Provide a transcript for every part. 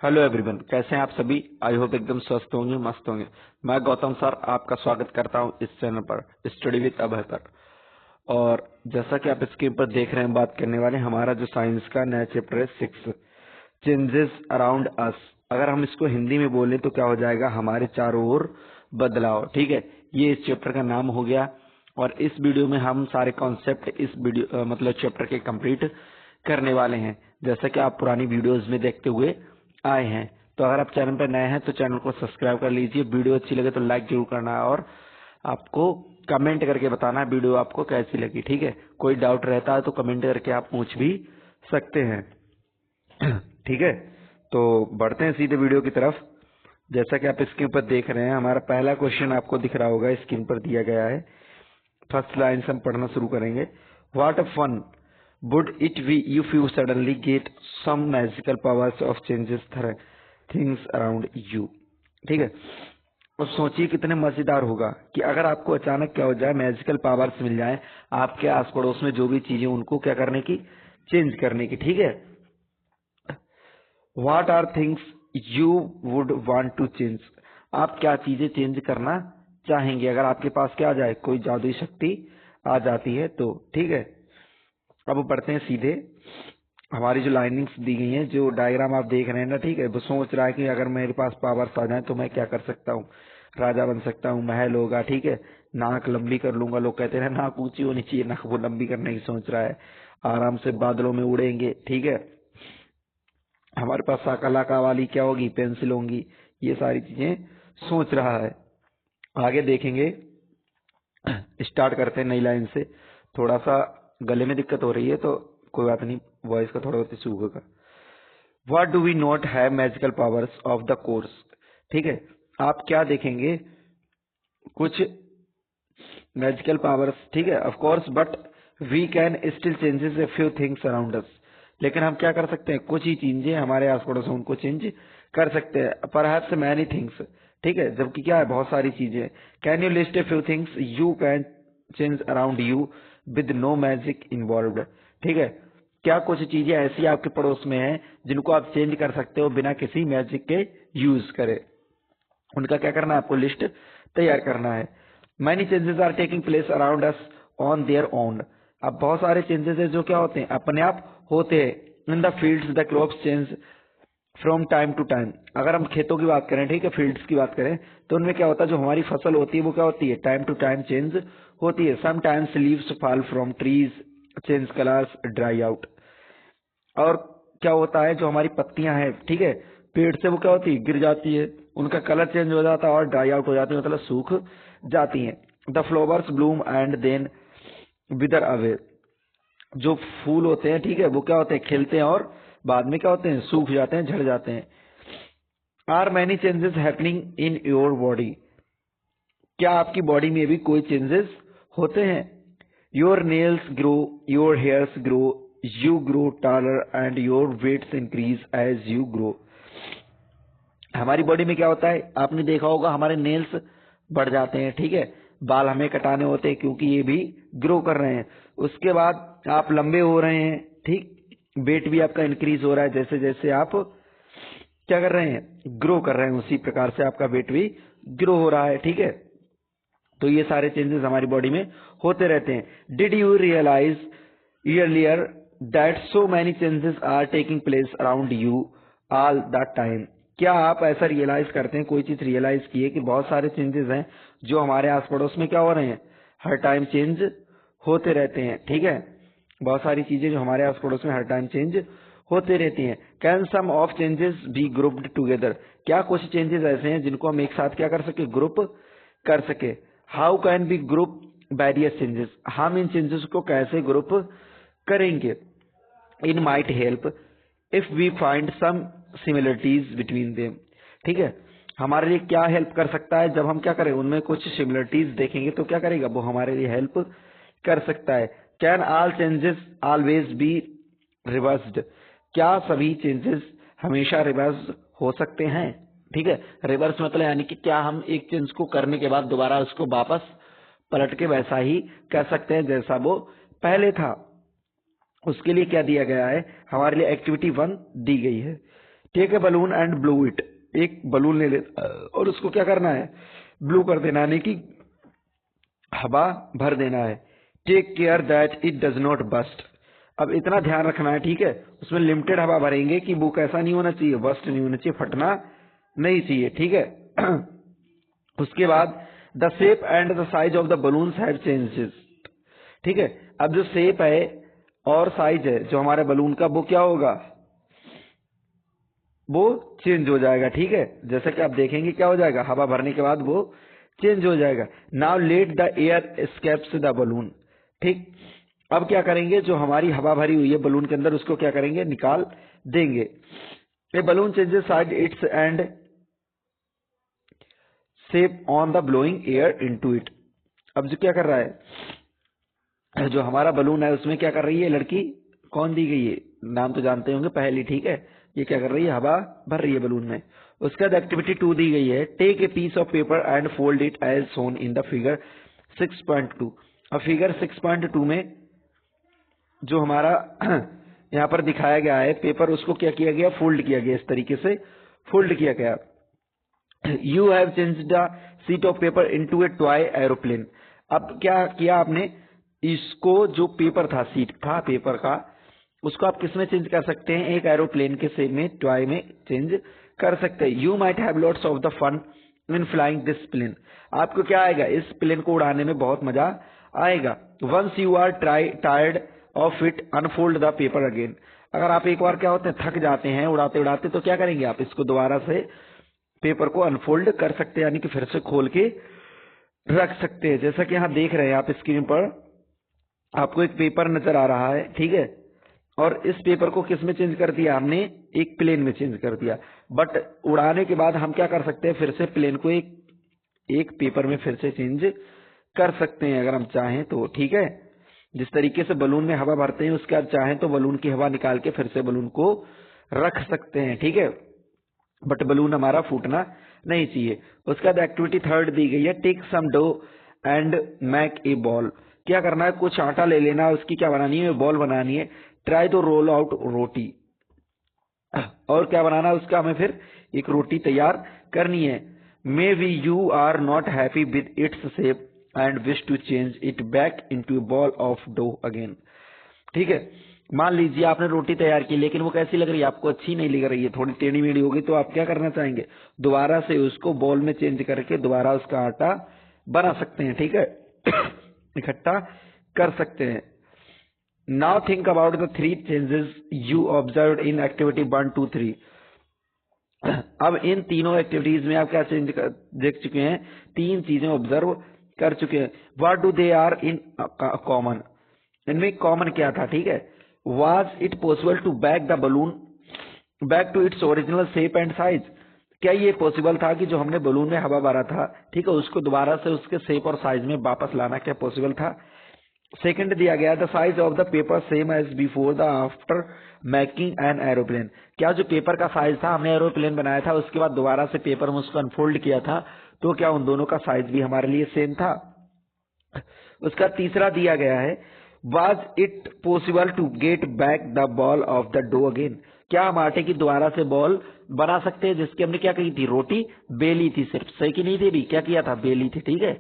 Hello everyone, कैसे हैं आप सभी। आई होप एकदम स्वस्थ होंगे, मस्त होंगे। मैं गौतम सर आपका स्वागत करता हूं इस चैनल पर, स्टडी विद अभय पर। और जैसा कि आप स्क्रीन पर देख रहे हैं, बात करने वाले हमारा जो साइंस का नया चैप्टर है 6, चेंजेस अराउंड अस। अगर हम इसको हिंदी में बोले तो क्या हो जाएगा, हमारे चारों ओर बदलाव। ठीक है, ये इस चैप्टर का नाम हो गया। और इस वीडियो में हम सारे कॉन्सेप्ट इस वीडियो मतलब चैप्टर के कंप्लीट करने वाले हैं, जैसा कि आप पुरानी वीडियोस में देखते हुए आए हैं। तो अगर आप चैनल पर नए हैं तो चैनल को सब्सक्राइब कर लीजिए। वीडियो अच्छी लगे तो लाइक जरूर करना है और आपको कमेंट करके बताना है वीडियो आपको कैसी लगी। ठीक है, कोई डाउट रहता है तो कमेंट करके आप पूछ भी सकते हैं। ठीक है, तो बढ़ते हैं सीधे वीडियो की तरफ। जैसा कि आप स्क्रीन पर देख रहे हैं, हमारा पहला क्वेश्चन आपको दिख रहा होगा, स्क्रीन पर दिया गया है। फर्स्ट लाइन से हम पढ़ना शुरू करेंगे। What a fun would it be if you suddenly get some magical powers of changes things around you. ठीक है, और सोचिए कितने मजेदार होगा कि अगर आपको अचानक क्या हो जाए, मैजिकल पावर्स मिल जाए, आपके आस पड़ोस में जो भी चीजें उनको क्या करने की, चेंज करने की। ठीक है, what are things you would want to change. आप क्या चीजें चेंज करना चाहेंगे अगर आपके पास क्या आ जाए, कोई जादुई शक्ति आ जाती है तो। ठीक है, अब बढ़ते हैं सीधे। हमारी जो लाइनिंग्स दी गई हैं, जो डायग्राम आप देख रहे हैं ना, ठीक है, वो सोच रहा है कि अगर मेरे पास पावर्स आ जाए तो मैं क्या कर सकता हूँ। राजा बन सकता हूँ, महल होगा, ठीक है, नाक लंबी कर लूंगा। लोग कहते हैं नाक ऊंची होनी चाहिए, नाक वो लंबी करने की सोच रहा है। आराम से बादलों में उड़ेंगे। ठीक है, हमारे पास साकालाका वाली क्या होगी, पेंसिल होंगी। ये सारी चीजें सोच रहा है। आगे देखेंगे, स्टार्ट करते हैं नई लाइन से। थोड़ा सा गले में दिक्कत हो रही है तो कोई बात नहीं, वॉइस का थोड़ा बहुत इशू होगा। What do we not have magical powers of the course. ठीक है, आप क्या देखेंगे, कुछ मैजिकल पावर्स, ठीक है, of course, but we can still changes a few things around us. लेकिन हम क्या कर सकते हैं, कुछ ही चीजें हमारे आस पड़ोस हैं उनको चेंज कर सकते हैं। परहैप्स मैनी थिंग्स, ठीक है, जबकि क्या है, बहुत सारी चीजें। Can you list a few things you can change around you with no magic involved. ठीक है, क्या कुछ चीजें ऐसी आपके पड़ोस में हैं जिनको आप चेंज कर सकते हो बिना किसी मैजिक के यूज करे। उनका क्या करना है, आपको लिस्ट तैयार करना है। Many changes are taking place around us on their own. अब बहुत सारे चेंजेस है जो क्या होते हैं, अपने आप होते हैं। In the fields the crops change from time to time. अगर हम खेतों की बात करें, ठीक है, फील्ड्स की बात करें, तो उनमें क्या होता है, जो हमारी फसल होती है वो क्या होती है, टाइम टू टाइम चेंज होती है। Sometimes leaves fall from trees, change colours, dry out. और क्या होता है, जो हमारी पत्तियां हैं, ठीक है, पेड़ से वो क्या होती है, गिर जाती है, उनका कलर चेंज हो जाता है और ड्राई आउट हो जाती है, मतलब सूख जाती हैं। The flowers bloom and then wither away. जो फूल होते हैं, ठीक है, वो क्या होते हैं, खिलते हैं और बाद में क्या होते हैं, सूख जाते हैं, झड़ जाते हैं। Are many changes happening in your body. क्या आपकी बॉडी में भी कोई चेंजेस होते हैं। Your nails grow, your hairs grow, you grow taller and your weights increase as you grow. हमारी बॉडी में क्या होता है, आपने देखा होगा, हमारे नेल्स बढ़ जाते हैं, ठीक है, बाल हमें कटाने होते हैं क्योंकि ये भी ग्रो कर रहे हैं। उसके बाद आप लंबे हो रहे हैं, ठीक, वेट भी आपका इंक्रीज हो रहा है, जैसे जैसे आप क्या कर रहे हैं, ग्रो कर रहे हैं, उसी प्रकार से आपका वेट भी ग्रो हो रहा है। ठीक है, तो ये सारे चेंजेस हमारी बॉडी में होते रहते हैं। Did you realise earlier that so many changes are taking place around you all the time। क्या आप ऐसा रियलाइज करते हैं, कोई चीज रियलाइज की है कि बहुत सारे चेंजेस हैं जो हमारे आस पड़ोस में क्या हो रहे हैं, हर टाइम चेंज होते रहते हैं। ठीक है, बहुत सारी चीजें जो हमारे आस पड़ोस में हर टाइम चेंज होते रहती हैं। Can some of changes be grouped together. क्या कुछ चेंजेस ऐसे हैं जिनको हम एक साथ क्या कर सके, ग्रुप कर सके। How can be group various changes. हम इन चेंजेस को कैसे ग्रुप करेंगे। In might help if we find some similarities between them. ठीक है, हमारे लिए क्या हेल्प कर सकता है, जब हम क्या करें, उनमें कुछ सिमिलरिटीज देखेंगे तो क्या करेगा, वो हमारे लिए हेल्प कर सकता है। Can all changes always be reversed. क्या सभी चेंजेस हमेशा रिवर्स हो सकते हैं। ठीक है, रिवर्स मतलब यानी कि क्या हम एक चेंज को करने के बाद दोबारा उसको वापस पलट के वैसा ही कर सकते हैं जैसा वो पहले था। उसके लिए क्या दिया गया है, हमारे लिए एक्टिविटी 1 दी गई है। Take a balloon and blow it, एक बलून ले ले और उसको क्या करना है, ब्लू कर देना, यानी कि हवा भर देना है। Take care that it does not burst, अब इतना ध्यान रखना है, ठीक है, उसमें लिमिटेड हवा भरेंगे कि वो कैसा नहीं होना चाहिए, बस्ट नहीं होना चाहिए, फटना नहीं चाहिए, ठीक है। उसके बाद the shape and the size of the balloons have changes, ठीक है। अब जो शेप है और साइज है जो हमारे बलून का, वो क्या होगा, वो चेंज हो जाएगा, ठीक है। जैसा कि आप देखेंगे क्या हो जाएगा, हवा भरने के बाद वो चेंज हो जाएगा। Now let the air escapes the balloon, ठीक। अब क्या करेंगे, जो हमारी हवा भरी हुई है बलून के अंदर, उसको क्या करेंगे, निकाल देंगे। A balloon changes size its and shape on the blowing air into it. अब जो क्या कर रहा है, जो हमारा बलून है उसमें क्या कर रही है लड़की, कौन दी गई है, नाम तो जानते होंगे, पहली, ठीक है। ये क्या कर रही है, हवा भर रही है बलून में। उसके बाद एक्टिविटी 2 दी गई है, take a piece of paper and fold it as shown in the figure 6.2। अब फिगर 6.2 में जो हमारा यहाँ पर दिखाया गया है पेपर, उसको क्या किया गया, फोल्ड किया गया, इस तरीके से फोल्ड किया गया। You have change the sheet of paper into A toy aeroplane. अब क्या किया आपने, इसको जो पेपर था, शीट था पेपर का, उसको आप किसमें चेंज कर सकते हैं, एक एरोप्लेन के शेप में, टॉय में चेंज कर सकते हैं। You might have lots of the fun in flying this plane. आपको क्या आएगा, इस प्लेन को उड़ाने में बहुत मजा आएगा। Once you are tired of it unfold the paper again. अगर आप एक बार क्या होते हैं, थक जाते हैं उड़ाते उड़ाते, तो क्या करेंगे आप, इसको दोबारा से पेपर को अनफोल्ड कर सकते हैं, यानी कि फिर से खोल के रख सकते हैं। जैसा कि यहाँ देख रहे हैं आप स्क्रीन पर, आपको एक पेपर नजर आ रहा है, ठीक है, और इस पेपर को किस में चेंज कर दिया हमने, एक प्लेन में चेंज कर दिया। बट उड़ाने के बाद हम क्या कर सकते हैं, फिर से प्लेन को एक पेपर में फिर से चेंज कर सकते हैं अगर हम चाहें तो, ठीक है। जिस तरीके से बलून में हवा भरते हैं, उसके बाद चाहें तो बलून की हवा निकाल के फिर से बलून को रख सकते हैं, ठीक है। बट बलून हमारा फूटना नहीं चाहिए। उसके बाद एक्टिविटी 3 दी गई है, take some dough and make a ball. क्या करना है, कुछ आटा ले लेना, उसकी क्या बनानी है, बॉल बनानी है। ट्राई टू रोल आउट रोटी, और क्या बनाना है उसका, हमें फिर एक रोटी तैयार करनी है। Maybe you are not happy with its shape and wish to change it back into a ball of dough again, ठीक है। मान लीजिए आपने रोटी तैयार की, लेकिन वो कैसी लग रही है आपको, अच्छी नहीं लग रही है, थोड़ी टेढ़ी मेढ़ी हो गई, तो आप क्या करना चाहेंगे, दोबारा से उसको बॉल में चेंज करके दोबारा उसका आटा बना सकते हैं, ठीक है। इकट्ठा कर सकते हैं। Now think about the 3 changes you observe in activity 1, 2, 3। अब इन तीनों एक्टिविटीज में आप क्या चेंज देख चुके हैं, 3 चीजें ऑब्जर्व कर चुके हैं। What do they are in common, इनमें कॉमन क्या था, ठीक है। Was it possible to back the balloon back to its original shape and size? क्या ये पॉसिबल था कि जो हमने बलून में हवा भरा था, ठीक है, उसको दोबारा से उसके शेप और साइज में वापस लाना, क्या पॉसिबल था। सेकंड दिया गया, the size of the paper same as before the after making an aeroplane. क्या जो पेपर का साइज था, हमने एरोप्लेन बनाया था, उसके बाद दोबारा से पेपर में उसको अनफोल्ड किया था, तो क्या उन दोनों का साइज भी हमारे लिए सेम था। उसका तीसरा दिया गया है, Was it possible to get back the ball of the dough again? क्या हम आटे की दोबारा से बॉल बना सकते हैं, जिसकी हमने क्या की थी, रोटी बेली थी, सिर्फ सही की नहीं थी भी, क्या किया था, बेली थी, ठीक है।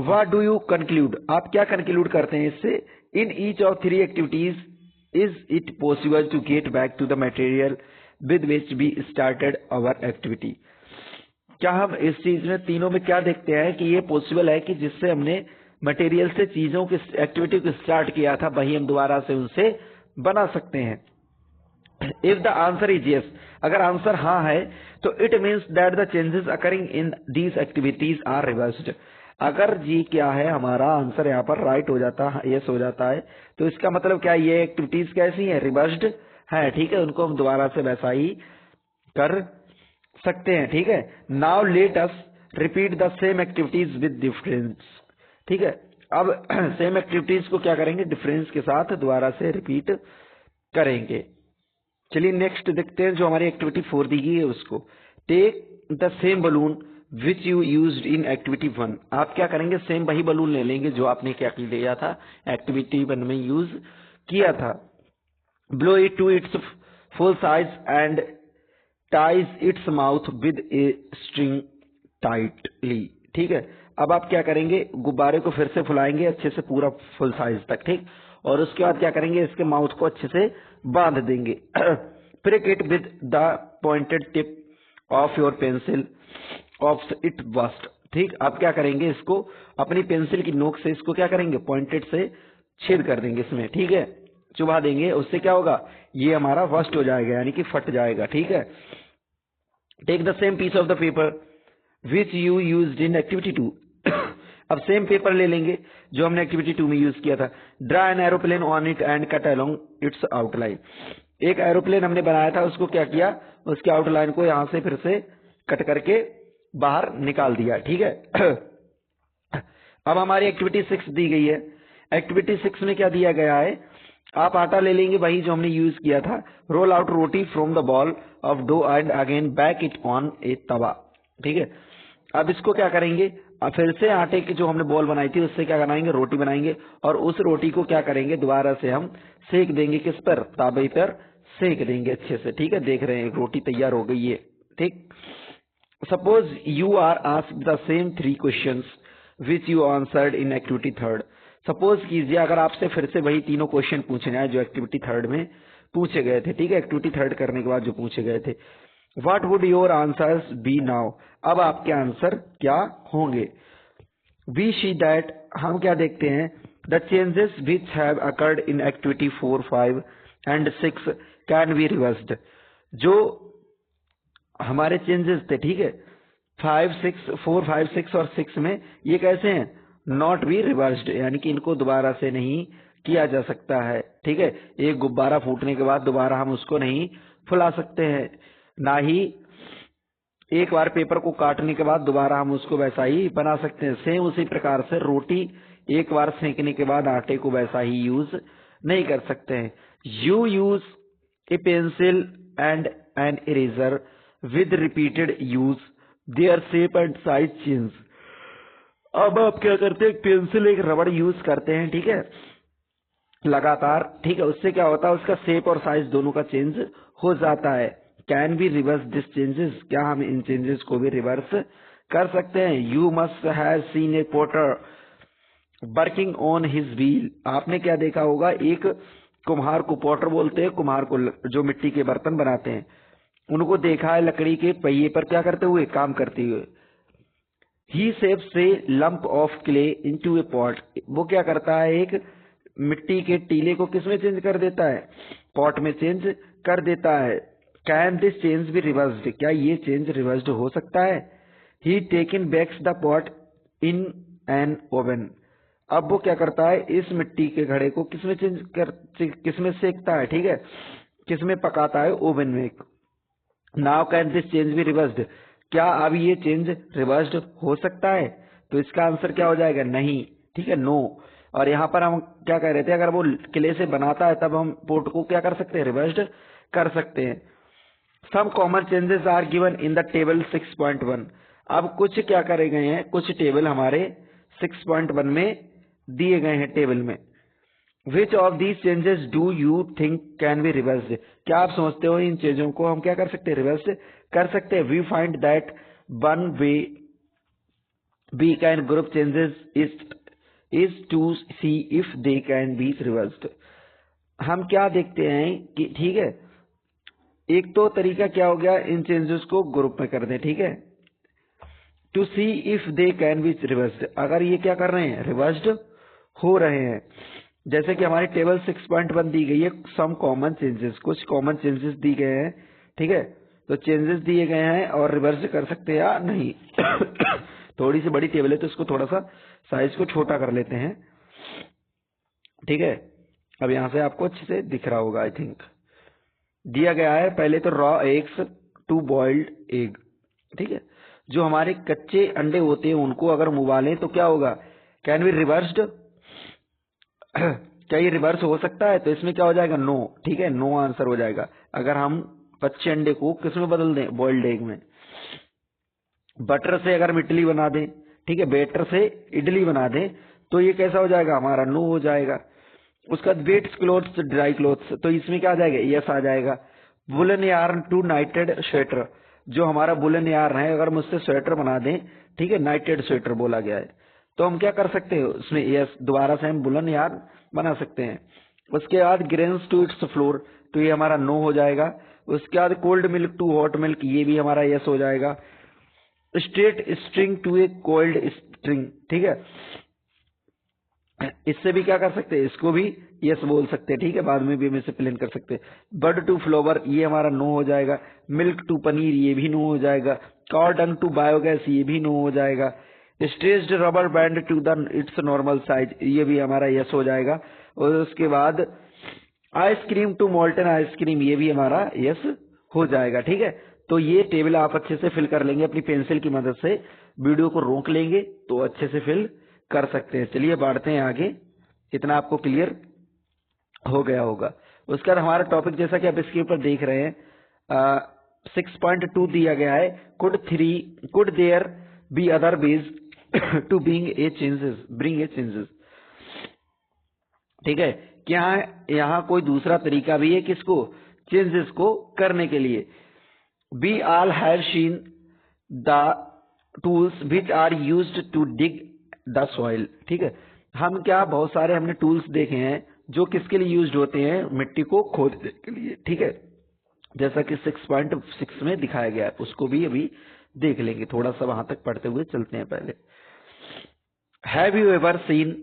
What do you conclude? आप क्या कंक्लूड करते हैं इससे, in each of 3 activities is it possible to get back to the material with which we started our activity? क्या हम इस चीज में तीनों में क्या देखते हैं कि ये पॉसिबल है कि जिससे हमने मटेरियल से चीजों की एक्टिविटी को स्टार्ट किया था, वही हम दोबारा से उनसे बना सकते हैं। If the answer is yes, अगर आंसर हाँ है, तो it means that the changes occurring in these activities are reversed. अगर जी क्या है, हमारा आंसर यहाँ पर राइट हो जाता है, यस हो जाता है, तो इसका मतलब क्या, ये एक्टिविटीज कैसी है, रिवर्स्ड है, ठीक है, उनको हम दोबारा से वैसा ही कर सकते हैं, ठीक है। Now let us repeat the same activities with difference, ठीक है। अब सेम एक्टिविटीज को क्या करेंगे, डिफरेंस के साथ दोबारा से रिपीट करेंगे। चलिए नेक्स्ट देखते हैं, जो हमारी एक्टिविटी 4 दी गई है उसको। Take the same balloon which you used in activity 1। आप क्या करेंगे, सेम वही बलून ले लेंगे जो आपने क्या लिया था, एक्टिविटी 1 में यूज किया था। blow it to its full size and ties its mouth with a string tightly। ठीक है, अब आप क्या करेंगे, गुब्बारे को फिर से फुलाएंगे अच्छे से पूरा फुल साइज तक, ठीक, और उसके बाद क्या करेंगे, इसके माउथ को अच्छे से बांध देंगे। prick it with the pointed tip of your pencil of it bust। ठीक, आप क्या करेंगे, इसको अपनी पेंसिल की नोक से इसको क्या करेंगे, पॉइंटेड से छेद कर देंगे इसमें, ठीक है, चुभा देंगे। उससे क्या होगा, ये हमारा वर्स्ट हो जाएगा, यानी कि फट जाएगा। ठीक है, take the same piece of the paper which you used in activity 2। अब सेम पेपर ले लेंगे जो हमने एक्टिविटी 2 में यूज किया था। Draw an aeroplane on it and cut along it's outline. एक एरोप्लेन हमने बनाया था, उसको क्या किया, उसके आउटलाइन को यहां से फिर से कट करके बाहर निकाल दिया। ठीक है, अब हमारी एक्टिविटी 6 दी गई है। एक्टिविटी 6 में क्या दिया गया है, आप आटा ले लेंगे वही जो हमने यूज किया था। Roll out roti from the ball of dough and again bake it on a tawa. ठीक है, अब इसको क्या करेंगे, अब फिर से आटे की जो हमने बॉल बनाई थी उससे क्या बनाएंगे, रोटी बनाएंगे, और उस रोटी को क्या करेंगे, दोबारा से हम सेक देंगे, किस पर, तावे पर सेक देंगे अच्छे से। ठीक है, देख रहे हैं रोटी तैयार हो गई है। ठीक, suppose you are asked the same 3 questions which you answered in activity 3। Suppose कीजिए अगर आपसे फिर से वही तीनों क्वेश्चन पूछे जाए जो एक्टिविटी 3 में पूछे गए थे। ठीक है, एक्टिविटी 3 करने के बाद जो पूछे गए थे। What would your answers be now? अब आपके आंसर क्या होंगे। We see that, हम क्या देखते हैं, the changes which have occurred in activity 4, 5 and 6 can be reversed। जो हमारे चेंजेस थे, ठीक है, 5, 6, 4, 5, 6 और 6 में, ये कैसे हैं, नॉट बी रिवर्स्ड, यानी कि इनको दोबारा से नहीं किया जा सकता है। ठीक है, एक गुब्बारा फूटने के बाद दोबारा हम उसको नहीं फुला सकते हैं, ना ही एक बार पेपर को काटने के बाद दोबारा हम उसको वैसा ही बना सकते हैं। सेम उसी प्रकार से रोटी एक बार सेकने के बाद आटे को वैसा ही यूज नहीं कर सकते हैं। You use A pencil and an eraser with repeated use their shape and size change. अब आप क्या करते हैं, पेंसिल एक रबड़ यूज करते हैं, ठीक है, लगातार। ठीक है, उससे क्या होता है, उसका शेप और साइज दोनों का चेंज हो जाता है। Can be reverse this changes, क्या हम इन चेंजेस को भी रिवर्स कर सकते हैं। You must have seen a potter working on his wheel. आपने क्या देखा होगा, एक कुम्हार को, पोटर बोलते हैं कुम्हार को जो मिट्टी के बर्तन बनाते हैं, उनको देखा है लकड़ी के पहिए पर क्या करते हुए, काम करते हुए। He shapes a lump of clay into a pot. वो क्या करता है, एक मिट्टी के टीले को किसमें चेंज कर देता है, पॉट में चेंज कर देता है। Can this change be reversed, क्या ये चेंज रिवर्स्ड हो सकता है। He taken bakes the pot in an oven. अब वो क्या करता है, इस मिट्टी के घड़े को किसमें किसमें सेकता है, ठीक है, किसमें पकाता है, ओवन में। Now can this change be reversed, क्या अब ये चेंज रिवर्स्ड हो सकता है। तो इसका आंसर क्या हो जाएगा, नहीं। ठीक है, नो। और यहाँ पर हम क्या कह रहे थे, अगर वो किले से बनाता है तब हम पोर्ट को क्या कर सकते हैं, रिवर्स्ड कर सकते हैं। Some common changes are given in the table 6.1। अब कुछ क्या करे गए हैं, कुछ टेबल हमारे 6.1 में दिए गए हैं टेबल में। Which of these changes do you think can be reversed, क्या आप समझते हो इन चीजों को हम क्या कर सकते हैं, रिवर्स कर सकते हैं। We find that one way we can group changes is to see if they can be reversed. हम क्या देखते हैं कि, ठीक है, एक तो तरीका क्या हो गया, इन चेंजेस को ग्रुप में कर दें, ठीक है, to see if they can be reversed, अगर ये क्या कर रहे हैं, रिवर्स्ड हो रहे हैं। जैसे कि हमारी टेबल 6.1 दी गई है, सम कॉमन चेंजेस, कुछ कॉमन चेंजेस दी गए हैं, ठीक है, तो चेंजेस दिए गए हैं और रिवर्स कर सकते हैं या नहीं। थोड़ी सी बड़ी टेबल है तो इसको थोड़ा सा साइज को छोटा कर लेते हैं, ठीक है। अब यहां से आपको अच्छे से दिख रहा होगा, आई थिंक। दिया गया है पहले तो raw eggs to boiled egg, ठीक है, जो हमारे कच्चे अंडे होते हैं उनको अगर हम उबालें तो क्या होगा, कैन बी रिवर्स्ड, क्या ये रिवर्स हो सकता है। तो इसमें क्या हो जाएगा, नो, ठीक है, नो आंसर हो जाएगा। अगर हम कच्चे अंडे को किस में बदल दें, बॉइल्ड एग में। बटर से अगर हम इडली बना दें, ठीक है, बेटर से इडली बना दें, तो ये कैसा हो जाएगा, हमारा नो हो जाएगा। उसके बाद वेट्स क्लोथ्स ड्राई क्लोथ्स, तो इसमें क्या आ जाएगा, यस आ जाएगा। Woollen yarn to knitted sweater, जो हमारा वुलन यार्न है अगर मुझसे स्वेटर बना दें, ठीक है, नाइटेड स्वेटर बोला गया है, तो हम क्या कर सकते हैं उसमें यस, दोबारा से हम वुलन यार्न बना सकते हैं। उसके बाद ग्रेन्स टू इट्स फ्लोर, तो ये हमारा नो हो जाएगा। उसके बाद cold milk to hot milk, ये भी हमारा यस हो जाएगा। Straight string to a coiled string, ठीक है, इससे भी क्या कर सकते हैं, इसको भी यस बोल सकते हैं, ठीक है, बाद में भी हम इसे प्लेन कर सकते हैं। बर्ड टू फ्लावर, ये हमारा नो हो जाएगा। मिल्क टू पनीर, ये भी नो हो जाएगा। काव डंग टू बायोगैस, ये भी नो हो जाएगा। Stretched rubber band to the its normal size, ये भी हमारा यस हो जाएगा। और उसके बाद आइसक्रीम टू मोल्टन आइसक्रीम, ये भी हमारा यस हो जाएगा, ठीक है। तो ये टेबल आप अच्छे से फिल कर लेंगे अपनी पेंसिल की मदद से, वीडियो को रोक लेंगे तो अच्छे से फिल कर सकते हैं। चलिए बढ़ते हैं आगे, इतना आपको क्लियर हो गया होगा। उसके बाद हमारा टॉपिक जैसा कि आप इसके ऊपर देख रहे हैं 6.2 दिया गया है, could there be other ways to bring a changes, ठीक है, क्या यहाँ कोई दूसरा तरीका भी है किसको, चेंजेस को करने के लिए। We all have seen the tools which are used to dig the soil, ठीक है, हम क्या बहुत सारे हमने टूल्स देखे हैं जो किसके लिए यूज्ड होते हैं, मिट्टी को खोदने के लिए, ठीक है, जैसा कि 6.6 में दिखाया गया है, उसको भी अभी देख लेंगे, थोड़ा सा वहां तक पढ़ते हुए चलते हैं पहले। Have you ever seen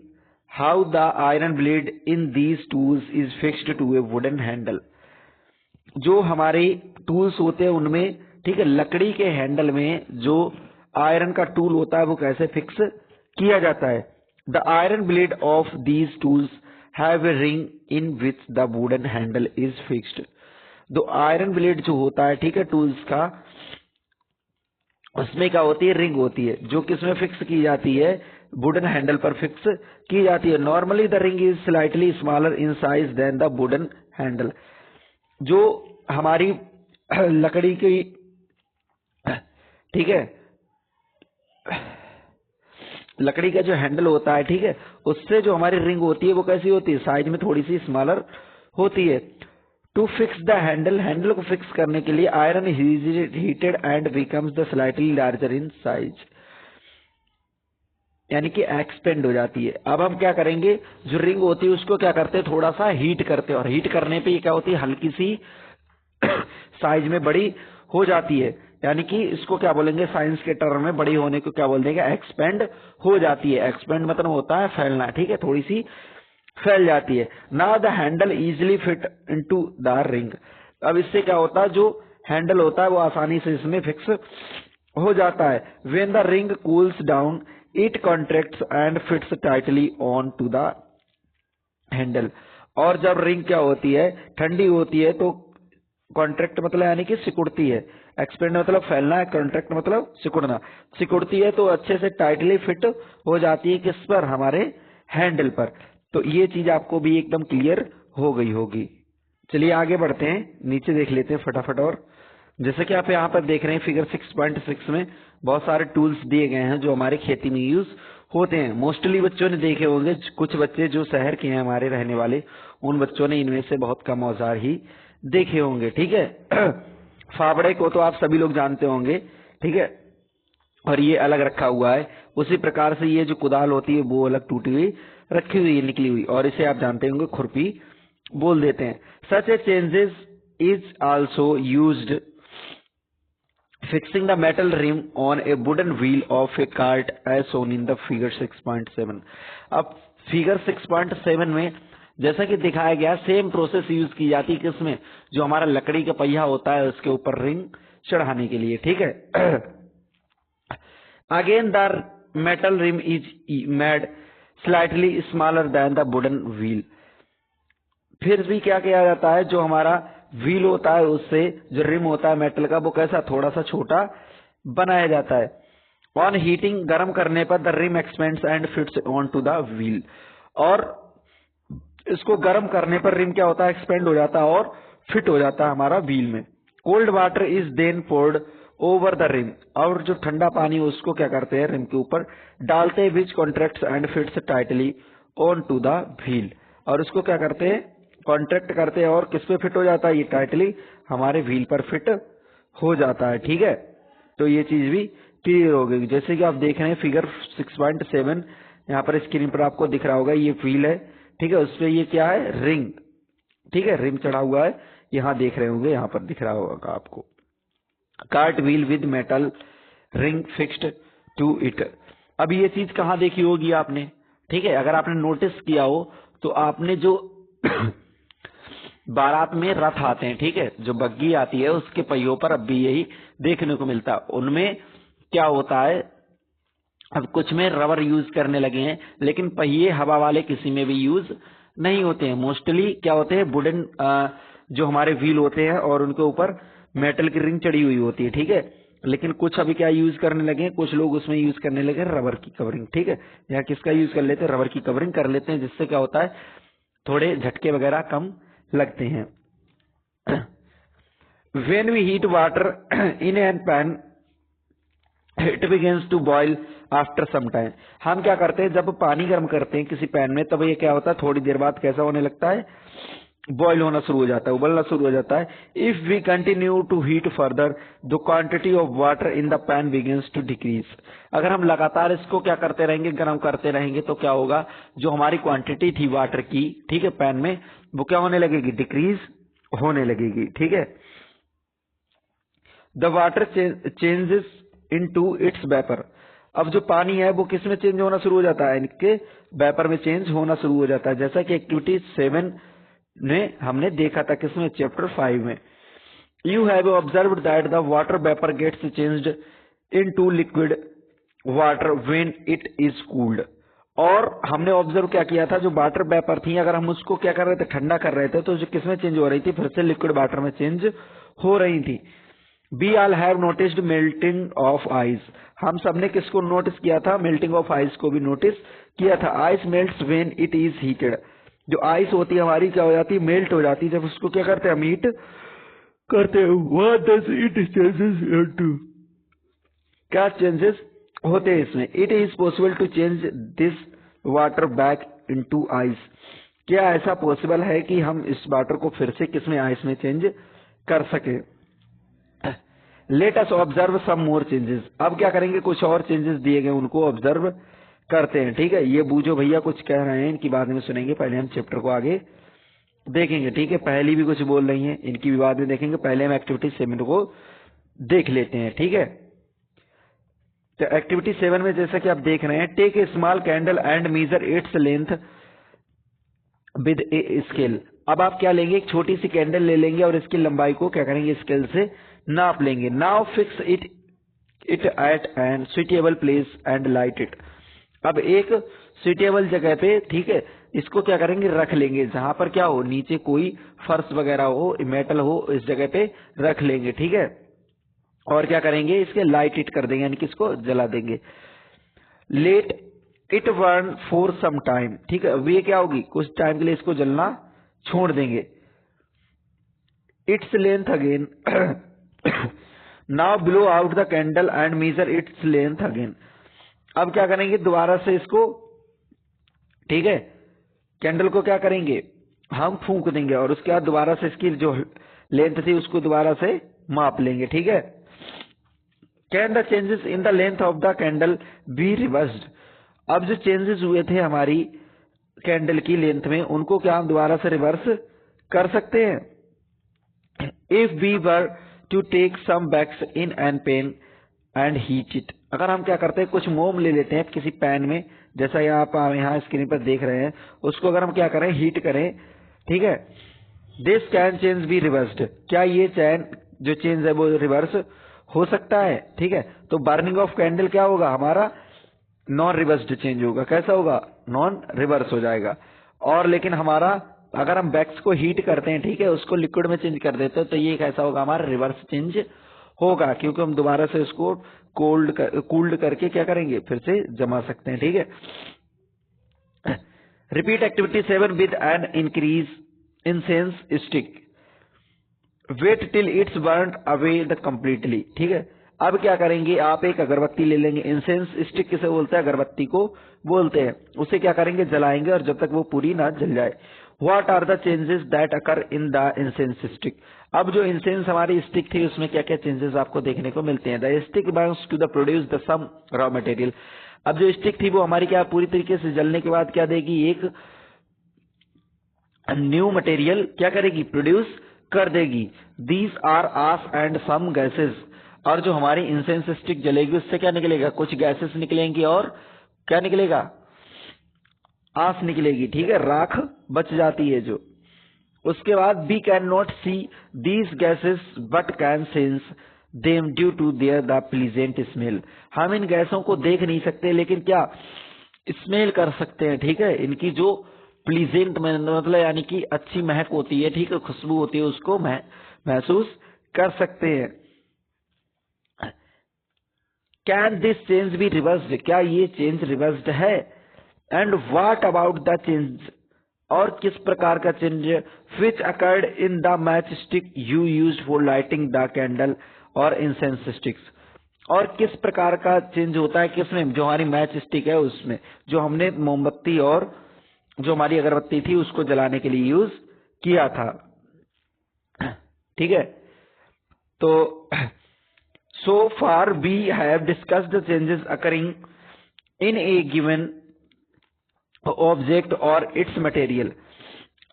how the iron blade in these tools is fixed to a wooden handle, जो हमारे टूल्स होते हैं उनमें, ठीक है, लकड़ी के हैंडल में जो आयरन का टूल होता है वो कैसे फिक्स किया जाता है। The iron blade of these tools have a ring in which the wooden handle is fixed, तो आयरन ब्लेड जो होता है, ठीक है, टूल्स का, उसमें क्या होती है, रिंग होती है, जो किसमें फिक्स की जाती है, वुडन हैंडल पर फिक्स की जाती है। Normally the ring is slightly smaller in size than the wooden handle, जो हमारी लकड़ी की, ठीक है, लकड़ी का जो हैंडल होता है, ठीक है, उससे जो हमारी रिंग होती है वो कैसी होती है, साइज में थोड़ी सी स्मॉलर होती है। टू फिक्स द हैंडल को फिक्स करने के लिए iron heated and becomes the slightly larger in size, यानी कि एक्सपेंड हो जाती है। अब हम क्या करेंगे, जो रिंग होती है उसको क्या करते हैं, थोड़ा सा हीट करते हैं, और हीट करने पे ये क्या होती है, हल्की सी साइज में बड़ी हो जाती है, यानी कि इसको क्या बोलेंगे, साइंस के टर्म में बड़ी होने को क्या बोल देंगे, एक्सपेंड हो जाती है। एक्सपेंड मतलब होता है फैलना, ठीक है, थोड़ी सी फैल जाती है। Now the handle easily fit into the ring, अब इससे क्या होता है, जो हैंडल होता है वो आसानी से इसमें फिक्स हो जाता है। When the ring cools down it contracts and fits tightly on to the handle, और जब रिंग क्या होती है, ठंडी होती है, तो कॉन्ट्रैक्ट मतलब यानी कि सिकुड़ती है, एक्सपेंड मतलब फैलना है, कॉन्ट्रैक्ट मतलब सिकुड़ना, सिकुड़ती है तो अच्छे से टाइटली फिट हो जाती है, किस पर, हमारे हैंडल पर। तो ये चीज आपको भी एकदम क्लियर हो गई होगी। चलिए आगे बढ़ते हैं, नीचे देख लेते हैं फटाफट। और जैसे कि आप यहाँ पर देख रहे हैं फिगर 6.6 में बहुत सारे टूल्स दिए गए हैं जो हमारे खेती में यूज होते हैं। मोस्टली बच्चों ने देखे होंगे, कुछ बच्चे जो शहर के हैं हमारे रहने वाले, उन बच्चों ने इनमें से बहुत कम औजार ही देखे होंगे, ठीक है। फावड़े को तो आप सभी लोग जानते होंगे, ठीक है, और ये अलग रखा हुआ है। उसी प्रकार से ये जो कुदाल होती है वो अलग टूटी हुई रखी हुई है, निकली हुई, और इसे आप जानते होंगे खुरपी बोल देते हैं। Such a changes is also used fixing the metal rim on a wooden wheel of a cart as shown in the figure 6.7। अब फिगर 6.7 में जैसा कि दिखाया गया सेम प्रोसेस यूज की जाती है, किसमें, जो हमारा लकड़ी का पहिया होता है उसके ऊपर रिंग चढ़ाने के लिए, ठीक है। Again the metal rim is made slightly smaller than the wooden wheel, फिर भी क्या किया जाता है, जो हमारा व्हील होता है उससे जो रिम होता है मेटल का वो कैसा, थोड़ा सा छोटा बनाया जाता है। ऑन हीटिंग, गर्म करने पर the rim expands and fits on to the wheel, और इसको गर्म करने पर रिम क्या होता है, एक्सपेंड हो जाता है और फिट हो जाता है हमारा व्हील में। Cold water is then poured over the rim, और जो ठंडा पानी उसको क्या करते हैं, रिम के ऊपर डालते हैं, which contracts and fits tightly on to the wheel, और उसको क्या करते हैं, कॉन्ट्रैक्ट करते हैं और किस पे फिट हो जाता है, ये टाइटली हमारे व्हील पर फिट हो जाता है। ठीक है, तो ये चीज भी क्लियर हो गई। जैसे कि आप देख रहे हैं फिगर 6.7 यहाँ पर स्क्रीन पर आपको दिख रहा होगा, ये व्हील है। ठीक है, उसपे ये क्या है, रिंग। ठीक है, रिंग चढ़ा हुआ है, यहाँ देख रहे होंगे, यहाँ पर दिख रहा होगा आपको, cart wheel with metal ring fixed to it. अब ये चीज कहाँ देखी होगी आपने? ठीक है, अगर आपने नोटिस किया हो तो आपने जो बारात में रथ आते हैं, ठीक है, जो बग्गी आती है उसके पहियों पर अब भी यही देखने को मिलता है। उनमें क्या होता है, अब कुछ में रबर यूज करने लगे हैं, लेकिन पहिए हवा वाले किसी में भी यूज नहीं होते हैं। मोस्टली क्या होते हैं, वुडन जो हमारे व्हील होते हैं और उनके ऊपर मेटल की रिंग चढ़ी हुई होती है। ठीक है, लेकिन कुछ अभी क्या यूज करने लगे हैं, कुछ लोग उसमें यूज करने लगे हैं रबर की कवरिंग। ठीक है, या किसका यूज कर लेते हैं, रबर की कवरिंग कर लेते हैं, जिससे क्या होता है, थोड़े झटके वगैरह कम लगते हैं। When we heat water in a pan, it begins to boil after some time. हम क्या करते हैं, जब पानी गर्म करते हैं किसी पैन में, तब ये क्या होता है, थोड़ी देर बाद कैसा होने लगता है, बॉयल होना शुरू हो जाता है, उबलना शुरू हो जाता है। If we continue to heat further, the quantity of water in the pan begins to decrease. अगर हम लगातार इसको क्या करते रहेंगे, गर्म करते रहेंगे, तो क्या होगा, जो हमारी क्वांटिटी थी वाटर की, ठीक है, पैन में, वो क्या होने लगेगी, डिक्रीज होने लगेगी। ठीक है, the water changes into its vapour. अब जो पानी है वो किस में चेंज होना शुरू हो जाता है, इनके वेपर में चेंज होना शुरू हो जाता है, जैसा कि एक्टिविटी 7 ने हमने देखा था, किसमें, चैप्टर 5 में। You have observed that the water vapour gets changed into liquid water when it is cooled. और हमने ऑब्जर्व क्या किया था, जो वाटर वेपर थी, अगर हम उसको क्या कर रहे थे, ठंडा कर रहे थे, तो जो किसमें चेंज हो रही थी, फिर से लिक्विड वाटर में चेंज हो रही थी। We all have noticed melting of ice. हम सबने किसको नोटिस किया था, मेल्टिंग ऑफ आइस को भी नोटिस किया था। Ice melts when it is heated. जो आइस होती है हमारी क्या हो जाती है, मेल्ट हो जाती है, जब उसको क्या करते हैं, हम हीट करते हैं। What does it changes into? क्या चेंजेस होते हैं इसमें? It is possible to change this water back into ice. क्या ऐसा पॉसिबल है कि हम इस वाटर को फिर से किसमें, आइस में चेंज कर सके? Let us observe some more changes. अब क्या करेंगे, कुछ और चेंजेस दिए गए उनको ऑब्जर्व करते हैं। ठीक है, ये बूझो भैया कुछ कह रहे हैं, इनकी बाद में सुनेंगे, पहले हम चैप्टर को आगे देखेंगे। ठीक है, पहली भी कुछ बोल रही हैं, इनकी भी बाद में देखेंगे, पहले हम एक्टिविटी 7 को देख लेते हैं। ठीक है, तो एक्टिविटी 7 में जैसा कि आप देख रहे हैं, take a small candle and measure its length with a scale. अब आप क्या लेंगे, एक छोटी सी कैंडल ले लेंगे और इसकी लंबाई को क्या करेंगे, स्केल से नाप लेंगे। Now fix it at an suitable place and light it. अब एक सुइटेबल जगह पे, ठीक है, इसको क्या करेंगे, रख लेंगे, जहां पर क्या हो, नीचे कोई फर्श वगैरह हो, मेटल हो, इस जगह पे रख लेंगे। ठीक है, और क्या करेंगे, इसके लाइट इट कर देंगे, यानी कि इसको जला देंगे। Let it burn for some time. ठीक है, अब ये क्या होगी, कुछ टाइम के लिए इसको जलना छोड़ देंगे। Its length again. Now blow out the candle and measure its length again. अब क्या करेंगे, दोबारा से इसको, ठीक है, कैंडल को क्या करेंगे, हम फूंक देंगे और उसके बाद दोबारा से इसकी जो लेंथ थी उसको दोबारा से माप लेंगे। ठीक है, can the changes in the length of the candle B reversed. अब जो चेंजेस हुए थे हमारी कैंडल की लेंथ में, उनको क्या हम दोबारा से रिवर्स कर सकते हैं। If we were to take some wax in an pan and heat it. अगर हम क्या करते हैं, कुछ मोम ले लेते हैं किसी पैन में, जैसा आप यहाँ स्क्रीन पर देख रहे हैं, उसको अगर हम क्या करें, हीट करें, ठीक है, this can change be reversed. क्या ये चैन जो चेंज है वो रिवर्स हो सकता है? ठीक है, तो बर्निंग ऑफ कैंडल क्या होगा, हमारा नॉन रिवर्स्ड चेंज होगा। कैसा होगा, नॉन रिवर्स हो जाएगा। और लेकिन हमारा अगर हम वैक्स को हीट करते हैं, ठीक है, उसको लिक्विड में चेंज कर देते हैं, तो ये कैसा होगा, हमारा रिवर्स चेंज होगा, क्योंकि हम दोबारा से उसको कूल्ड करके क्या करेंगे, फिर से जमा सकते हैं। ठीक है, repeat activity 7 with an increase incense stick, wait till its burn away the completely. ठीक है, अब क्या करेंगे, आप एक अगरबत्ती ले लेंगे, इंसेंस स्टिक किसे बोलते हैं, अगरबत्ती को बोलते हैं। उसे क्या करेंगे, जलाएंगे और जब तक वो पूरी ना जल जाए। What are the changes that occur in the incense stick. अब जो इंसेंस हमारी स्टिक थी उसमें क्या क्या चेंजेस आपको देखने को मिलते हैं। The stick burns to the produce the some raw material. अब जो स्टिक थी वो हमारी क्या पूरी तरीके से जलने के बाद क्या देगी, एक न्यू मटेरियल क्या करेगी, प्रोड्यूस कर देगी। These are ash and some gases. और जो हमारी इंसेंस स्टिक जलेगी उससे क्या निकलेगा, कुछ गैसेस निकलेंगी और क्या निकलेगा, आस निकलेगी, ठीक है, राख बच जाती है जो। उसके बाद we can not see these gases but can sense them due to their the pleasant smell. हम इन गैसों को देख नहीं सकते लेकिन क्या स्मेल कर सकते हैं, ठीक है, इनकी जो प्लीजेंट मतलब यानी कि अच्छी महक होती है, ठीक है, खुशबू होती है, उसको महसूस कर सकते हैं। Can this change be reversed, क्या ये चेंज रिवर्स्ड है। And what about the change, और किस प्रकार का change, which occurred in the match stick you used for lighting the candle और इंसेंस स्टिक्स। और किस प्रकार का चेंज होता है किसमें, जो हमारी मैच स्टिक है उसमें, जो हमने मोमबत्ती और जो हमारी अगरबत्ती थी उसको जलाने के लिए यूज किया था, ठीक है। तो so far we have discussed the changes occurring in a given object or its material।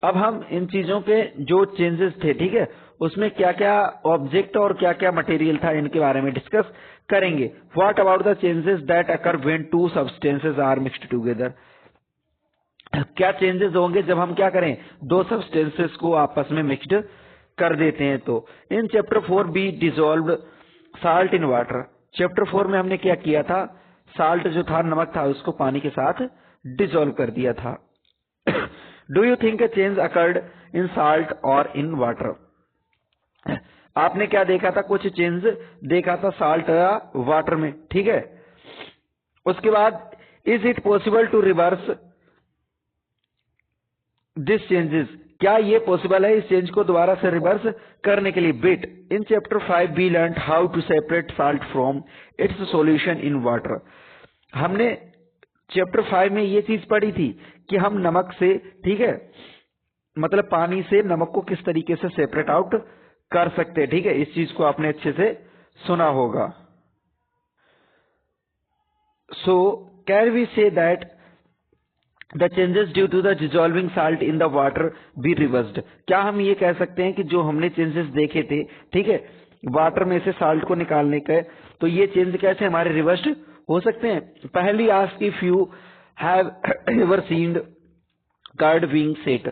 अब हम इन चीजों के जो चेंजेस थे, ठीक है, उसमें क्या क्या ऑब्जेक्ट और क्या क्या मटेरियल था इनके बारे में डिस्कस करेंगे। What about the changes that occur when two substances are mixed together. क्या चेंजेस होंगे जब हम क्या करें, दो सब्सटेंसेस को आपस में मिक्स्ड कर देते हैं। तो in chapter 4 we dissolved salt in water. Chapter 4 में हमने क्या किया था, साल्ट जो था, नमक था, उसको पानी के साथ डिसॉल्व कर दिया था। Do you think A change occurred in salt और इन वाटर। आपने क्या देखा था, कुछ चेंज देखा था साल्ट या वाटर में, ठीक है। उसके बाद is it possible to reverse this changes, क्या ये पॉसिबल है इस चेंज को दोबारा से रिवर्स करने के लिए। But in chapter 5 we learn how to separate salt from its solution in water. हमने चैप्टर 5 में ये चीज पढ़ी थी कि हम नमक से, ठीक है, मतलब पानी से नमक को किस तरीके से सेपरेट आउट कर सकते हैं, ठीक है। इस चीज को आपने अच्छे से सुना होगा। So can we say that the changes due to the dissolving salt in the water be reversed. क्या हम ये कह सकते हैं कि जो हमने चेंजेस देखे थे, ठीक है, वाटर में से साल्ट को निकालने के, तो ये चेंज कैसे हमारे रिवर्स्ड हो सकते हैं। पहली ask if you have ever seen curd being set.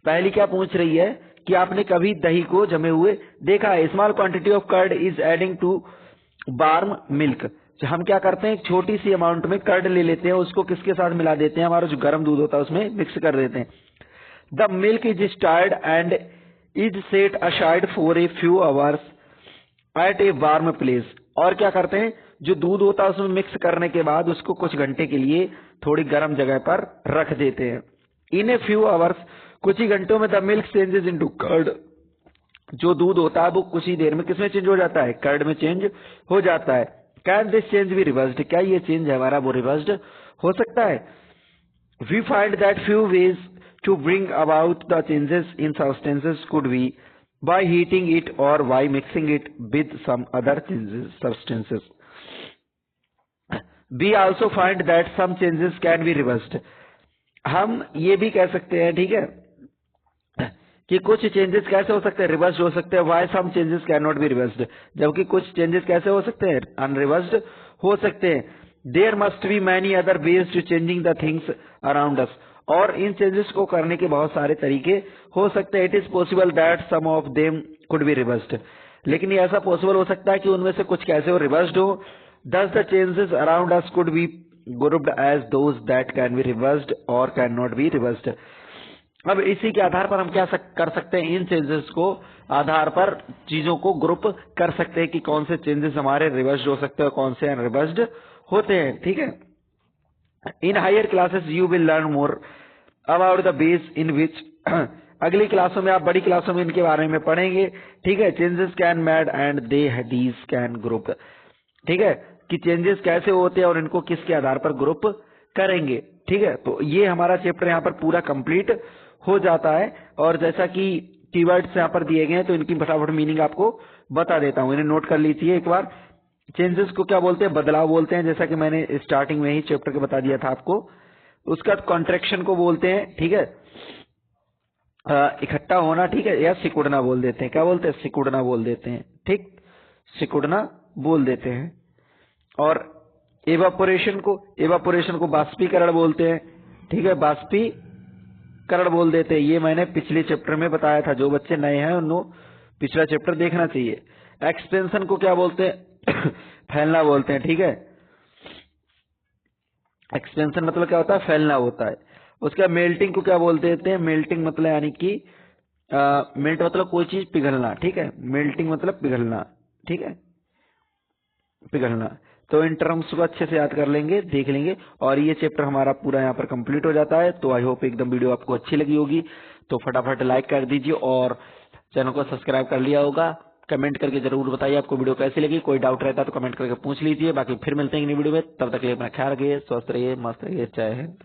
पहली क्या पूछ रही है कि आपने कभी दही को जमे हुए देखा है। Small quantity of curd is adding to warm milk. हम क्या करते हैं, एक छोटी सी अमाउंट में कर्ड ले लेते हैं, उसको किसके साथ मिला देते हैं, हमारा जो गर्म दूध होता है उसमें मिक्स कर देते हैं। The milk is stirred and is set aside for a few hours at a warm place. और क्या करते हैं, जो दूध होता है उसमें मिक्स करने के बाद उसको कुछ घंटे के लिए थोड़ी गर्म जगह पर रख देते हैं। इन ए फ्यू आवर्स, कुछ ही घंटों में the milk changes into curd. जो दूध होता है वो कुछ ही देर में किसमें चेंज हो जाता है, कर्ड में चेंज हो जाता है। Can this change be reversed, क्या ये चेंज हमारा वो रिवर्स्ड हो सकता है। We find that few ways to bring about the changes in substances could be by heating it और by mixing it with some other changes substances. We also find that some changes can be reversed. हम ये भी कह सकते हैं, ठीक है, कि कुछ चेंजेस कैसे हो सकते हैं, रिवर्स हो सकते हैं। Why some changes can not be reversed, जबकि कुछ चेंजेस कैसे हो सकते हैं, अनरिवर्स्ड हो सकते हैं। There must be many other ways to changing the things around us. और इन चेंजेस को करने के बहुत सारे तरीके हो सकते हैं। It is possible that some of them could be reversed, लेकिन ये ऐसा पॉसिबल हो सकता है कि उनमें से कुछ कैसे हो, रिवर्स्ड हो। Thus the changes around us could be grouped as those that can be reversed और कैन नॉट बी रिवर्स्ड। अब इसी के आधार पर हम क्या कर सकते हैं, इन चेंजेस को आधार पर चीजों को ग्रुप कर सकते हैं कि कौन से चेंजेस हमारे रिवर्स्ड हो सकते हैं, कौन से अनरिवर्स्ड होते हैं, ठीक है। In higher classes you will learn more about the base in which. अगली क्लासों में, आप बड़ी क्लासों में इनके बारे में पढ़ेंगे, ठीक है। Changes can mad and they these can group. ठीक है, कि चेंजेस कैसे होते हैं और इनको किसके आधार पर ग्रुप करेंगे। ठीक है, तो ये हमारा चैप्टर यहाँ पर पूरा कंप्लीट हो जाता है। और जैसा कि कीवर्ड्स यहाँ पर दिए गए हैं तो इनकी फटाफट मीनिंग आपको बता देता हूँ, इन्हें नोट कर लीजिए एक बार। चेंजेस को क्या बोलते हैं? बदलाव बोलते हैं, जैसा कि मैंने स्टार्टिंग में ही चैप्टर के बता दिया था आपको। उसका कॉन्ट्रैक्शन को बोलते हैं, ठीक है, इकट्ठा होना, ठीक है, या सिकुड़ना बोल देते हैं। क्या बोलते हैं? सिकुड़ना बोल देते हैं। ठीक, सिकुड़ना बोल देते हैं। और एवापोरेशन को बाष्पीकरण बोलते हैं। ठीक है, बाष्पीकरण बोल देते हैं। ये मैंने पिछले चैप्टर में बताया था, जो बच्चे नए हैं उनको पिछला चैप्टर देखना चाहिए। एक्सपेंशन को क्या बोलते हैं? फैलना बोलते हैं। ठीक है, एक्सपेंशन मतलब क्या होता है? फैलना होता है। उसका मेल्टिंग को क्या बोल देते हैं? मेल्टिंग मतलब यानी कि मेल्ट मतलब कोई चीज पिघलना। ठीक है, मेल्टिंग मतलब पिघलना। ठीक है, पिघलना। तो इन टर्म्स को अच्छे से याद कर लेंगे, देख लेंगे, और ये चैप्टर हमारा पूरा यहाँ पर कंप्लीट हो जाता है। तो आई होप एकदम वीडियो आपको अच्छी लगी होगी, तो फटाफट लाइक कर दीजिए और चैनल को सब्सक्राइब कर लिया होगा। कमेंट करके जरूर बताइए आपको वीडियो कैसी लगी। कोई डाउट रहता है तो कमेंट करके पूछ लीजिए। बाकी फिर मिलते हैं नई वीडियो में, तब तक के लिए अपना ख्याल रखिए, स्वस्थ रहिए, मस्त रहिए। जय हिंद।